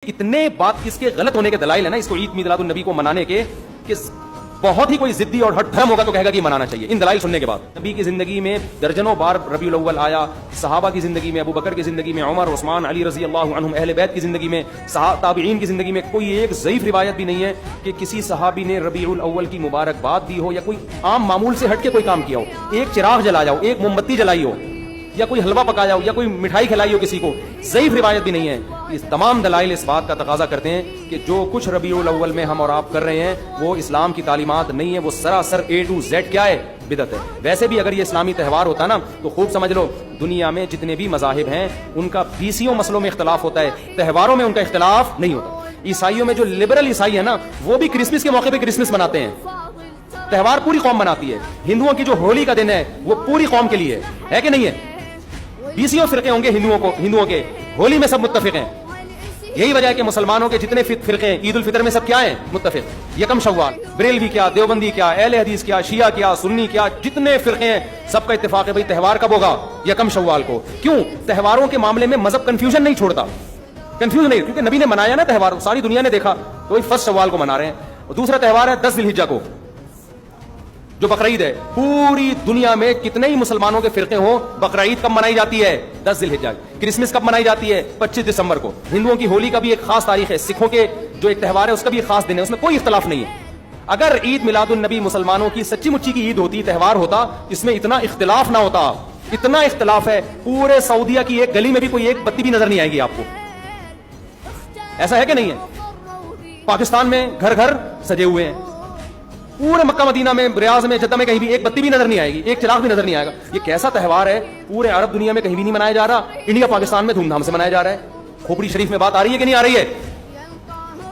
اتنے بات اس کے غلط ہونے کے دلائل ہے نا اس کو عید میلاد النبی کو منانے کے کہ بہت ہی کوئی ضدی اور ہٹ دھرم ہوگا تو کہے گا کہ یہ منانا چاہیے. ان دلائل سننے کے بعد نبی کی زندگی میں درجنوں بار ربیع الاول آیا, صحابہ کی زندگی میں, ابو بکر کی زندگی میں, عمر, عثمان, علی رضی اللہ عنہم, اہل بیت کی زندگی میں, تابعین کی زندگی میں کوئی ایک ضعیف روایت بھی نہیں ہے کہ کسی صحابی نے ربیع الاول کی مبارکباد دی ہو یا کوئی عام معمول سے ہٹ کے کوئی کام کیا ہو, ایک چراغ جلایا ہو, ایک موم بتی جلائی ہو, یا کوئی حلوہ پکایا ہو, یا کوئی مٹھائی کھلائی ہو کسی کو. ضعیف روایت بھی نہیں ہے. اس تمام دلائل اس بات کا تقاضا کرتے ہیں کہ جو کچھ ربیع الاول میں ہم اور آپ کر رہے ہیں وہ اسلام کی تعلیمات نہیں ہے, وہ سراسر A to Z کیا ہے, بدعت ہے. ویسے بھی اگر یہ اسلامی تہوار ہوتا نا تو خوب سمجھ لو دنیا میں جتنے بھی مذاہب ہیں ان کا بیسیوں مسئلوں میں اختلاف ہوتا ہے, تہواروں میں ان کا اختلاف نہیں ہوتا. عیسائیوں میں جو لبرل عیسائی ہے نا وہ بھی کرسمس کے موقع پہ کرسمس مناتے ہیں, تہوار پوری قوم مناتی ہے. ہندوؤں کی جو ہولی کا دن ہے وہ پوری قوم کے لیے ہے کہ نہیں ہے. بیسیوں فرقے ہوں گے ہندوؤں کے, ہولی میں سب متفق ہیں. یہی وجہ ہے کہ مسلمانوں کے جتنے فرقے ہیں عید الفطر میں سب کیا ہیں, متفق. یکم شوال, بریلوی کیا, دیوبندی کیا, اہل حدیث کیا, شیعہ کیا, سنی کیا, جتنے فرقے ہیں سب کا اتفاق ہے بھائی تہوار کب ہوگا, یکم شوال کو. کیوں؟ تہواروں کے معاملے میں مذہب کنفیوژن نہیں چھوڑتا, کنفیوژن نہیں, کیونکہ نبی نے منایا نا تہوار, ساری دنیا نے دیکھا, تو وہی فرسٹ شوال کو منا رہے ہیں. اور دوسرا تہوار ہے 10 ذی الحجہ کو جو بقرعید ہے. پوری دنیا میں کتنے ہی مسلمانوں کے فرقے ہوں, بقرعید کب منائی جاتی ہے, 10 ذی الحجہ. کرسمس کب منائی جاتی ہے, 25 دسمبر کو. ہندوؤں کی ہولی کا بھی ایک خاص تاریخ ہے, سکھوں کے جو ایک تہوار ہے اس کا بھی ایک خاص دن ہے, اس میں کوئی اختلاف نہیں ہے. اگر عید میلاد النبی مسلمانوں کی سچی مچی کی عید ہوتی, تہوار ہوتا, اس میں اتنا اختلاف نہ ہوتا. اتنا اختلاف ہے, پورے سعودیہ کی ایک گلی میں بھی کوئی ایک بتی بھی نظر نہیں آئے گی آپ کو. ایسا ہے کہ نہیں ہے؟ پاکستان میں گھر گھر سجے ہوئے ہیں, پورے مکہ مدینہ میں, ریاض میں, جدہ میں کہیں بھی ایک بتی بھی نظر نہیں آئے گی, ایک چراغ بھی نظر نہیں آئے گا. یہ کیسا تہوار ہے, پورے عرب دنیا میں کہیں بھی نہیں منایا جا رہا, انڈیا پاکستان میں دھوم دھام سے منایا جا رہا ہے. کھوپڑی شریف میں بات آ رہی ہے کہ نہیں آ رہی ہے؟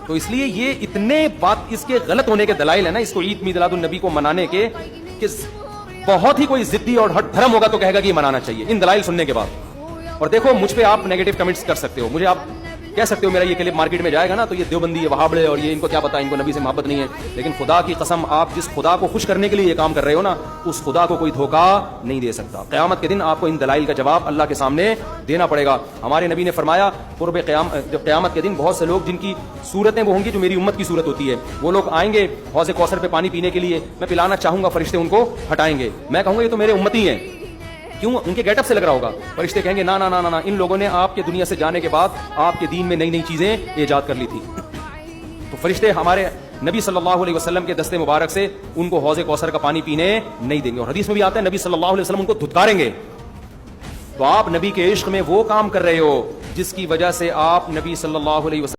تو اس لیے یہ اتنے بات اس کے غلط ہونے کے دلائل ہے نا اس کو عید میلاد النبی کو منانے کے کہ بہت ہی کوئی ضدی اور ہٹ دھرم ہوگا تو کہے گا کہ یہ منانا چاہیے. ان دلائل سننے کے بعد. اور دیکھو مجھ پہ آپ نیگیٹو کمنٹس کر سکتے ہو, مجھے آپ کہہ سکتے ہو میرا یہ کلپ مارکیٹ میں جائے گا نا تو یہ دیوبندی ہے, وہابڑے, اور یہ ان کو کیا پتا, ان کو نبی سے محبت نہیں ہے. لیکن خدا کی قسم آپ جس خدا کو خوش کرنے کے لیے یہ کام کر رہے ہو نا اس خدا کو کوئی دھوکہ نہیں دے سکتا. قیامت کے دن آپ کو ان دلائل کا جواب اللہ کے سامنے دینا پڑے گا. ہمارے نبی نے فرمایا جب قیامت کے دن بہت سے لوگ جن کی صورتیں وہ ہوں گی جو میری امت کی صورت ہوتی ہے, وہ لوگ آئیں گے حوض کوثر پہ پانی پینے کے لیے, میں پلانا چاہوں گا, فرشتے ان کو ہٹائیں گے, میں کہوں گا یہ تو میرے امتی ہیں. کیوں؟ ان کے گیٹ اپ سے لگ رہا ہوگا. فرشتے کہیں گے نا نا نا نا, ان لوگوں نے آپ کے دنیا سے جانے کے بعد آپ کے دین میں نئی نئی چیزیں ایجاد کر لی تھی. تو فرشتے ہمارے نبی صلی اللہ علیہ وسلم کے دستے مبارک سے ان کو حوض کوثر کا پانی پینے نہیں دیں گے. اور حدیث میں بھی آتا ہے نبی صلی اللہ علیہ وسلم ان کو دھتکاریں گے. تو آپ نبی کے عشق میں وہ کام کر رہے ہو جس کی وجہ سے آپ نبی صلی اللہ علیہ وسلم